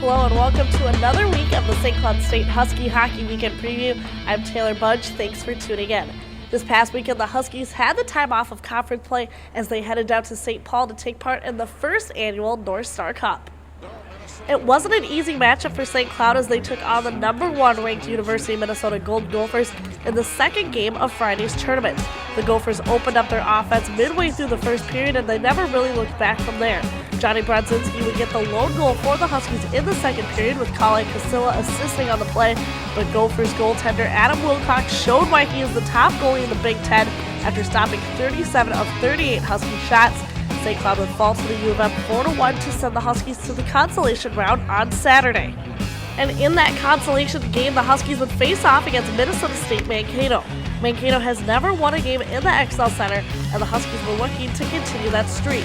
Hello and welcome to another week of the St. Cloud State Husky Hockey Weekend Preview. I'm Taylor Budge. Thanks for tuning in. This past weekend, the Huskies had the time off of conference play as they headed down to St. Paul to take part in the first annual North Star Cup. It wasn't an easy matchup for St. Cloud as they took on the number 1 ranked University of Minnesota Golden Gophers in the second game of Friday's tournament. The Gophers opened up their offense midway through the first period and they never really looked back from there. Johnny Brodzinski would get the lone goal for the Huskies in the second period with Colin Casilla assisting on the play, but Gophers goaltender Adam Wilcox showed why he is the top goalie in the Big Ten after stopping 37 of 38 Husky shots. St. Cloud would fall to the U of M 4-1 to send the Huskies to the consolation round on Saturday. And in that consolation game, the Huskies would face off against Minnesota State Mankato. Mankato has never won a game in the XL Center, and the Huskies were looking to continue that streak.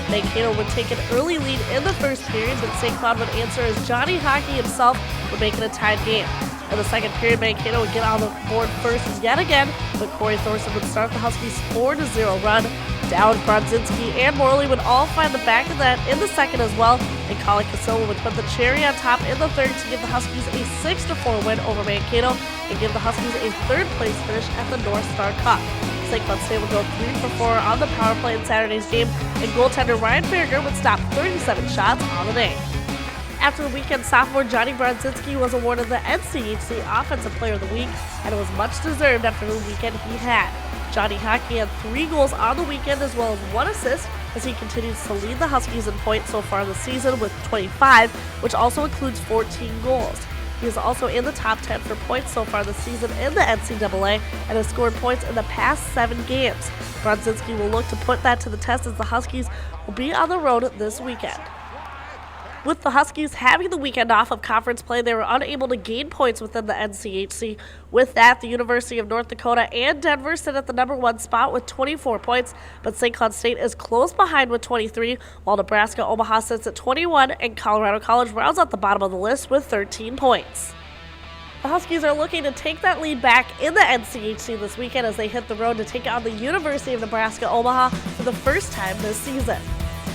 Mankato would take an early lead in the first period, but St. Cloud would answer as Johnny Hockey himself would make it a tied game. In the second period, Mankato would get on the board first yet again, but Corey Thorson would start the Huskies' 4-0 run. Dowd, Brodzinski, and Morley would all find the back of that in the second as well, and Colin Casilla would put the cherry on top in the third to give the Huskies a 6-4 win over Mankato and give the Huskies a third-place finish at the North Star Cup. St. Cloud State would go 3-for-4 on the power play in Saturday's game, and goaltender Ryan Farragher would stop 37 shots on the day. After the weekend, sophomore Johnny Brodzinski was awarded the NCHC Offensive Player of the Week, and it was much deserved after the weekend he had. Johnny Hockey had 3 goals on the weekend as well as 1 assist as he continues to lead the Huskies in points so far this season with 25, which also includes 14 goals. He is also in the top 10 for points so far this season in the NCAA and has scored points in the past 7 games. Brodzinski will look to put that to the test as the Huskies will be on the road this weekend. With the Huskies having the weekend off of conference play, they were unable to gain points within the NCHC. With that, the University of North Dakota and Denver sit at the number 1 spot with 24 points, but St. Cloud State is close behind with 23, while Nebraska Omaha sits at 21, and Colorado College rounds out the bottom of the list with 13 points. The Huskies are looking to take that lead back in the NCHC this weekend as they hit the road to take on the University of Nebraska Omaha for the first time this season.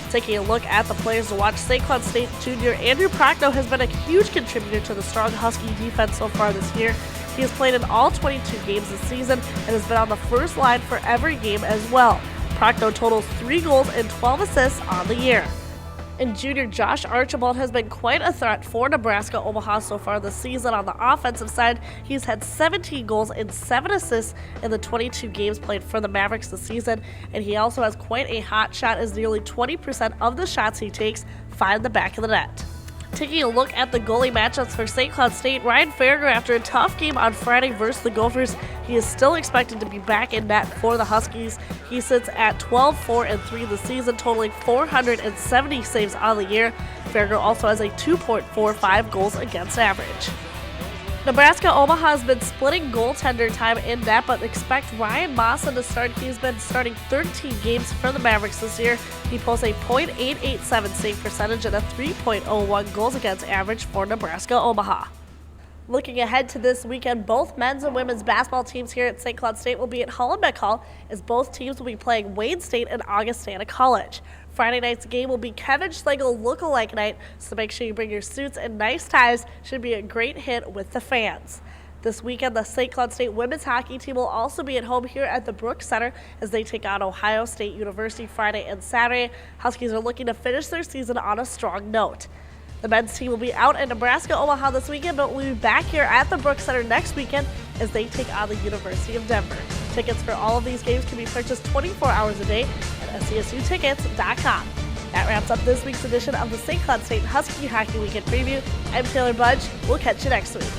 Taking a look at the players to watch, St. Cloud State junior Andrew Procto has been a huge contributor to the strong Husky defense so far this year. He has played in all 22 games this season and has been on the first line for every game as well. Procto totals 3 goals and 12 assists on the year. And junior Josh Archibald has been quite a threat for Nebraska Omaha so far this season. On the offensive side, he's had 17 goals and 7 assists in the 22 games played for the Mavericks this season, and he also has quite a hot shot as nearly 20% of the shots he takes find the back of the net. Taking a look at the goalie matchups for St. Cloud State, Ryan Farragher, after a tough game on Friday versus the Gophers, he is still expected to be back in net for the Huskies. He sits at 12-4-3 this season, totaling 470 saves on the year. Farragher also has a 2.45 goals against average. Nebraska Omaha has been splitting goaltender time in net, but expect Ryan Mawson to start. He's been starting 13 games for the Mavericks this year. He posts a .887 save percentage and a 3.01 goals against average for Nebraska Omaha. Looking ahead to this weekend, both men's and women's basketball teams here at St. Cloud State will be at Hollenbeck Hall as both teams will be playing Wayne State and Augustana College. Friday night's game will be Kevin Schlegel lookalike night, so make sure you bring your suits and nice ties. Should be a great hit with the fans. This weekend, the St. Cloud State women's hockey team will also be at home here at the Brooks Center as they take on Ohio State University Friday and Saturday. Huskies are looking to finish their season on a strong note. The men's team will be out at Nebraska Omaha this weekend, but we'll be back here at the Brooks Center next weekend as they take on the University of Denver. Tickets for all of these games can be purchased 24 hours a day at scsutickets.com. That wraps up this week's edition of the St. Cloud State Husky Hockey Weekend Preview. I'm Taylor Budge. We'll catch you next week.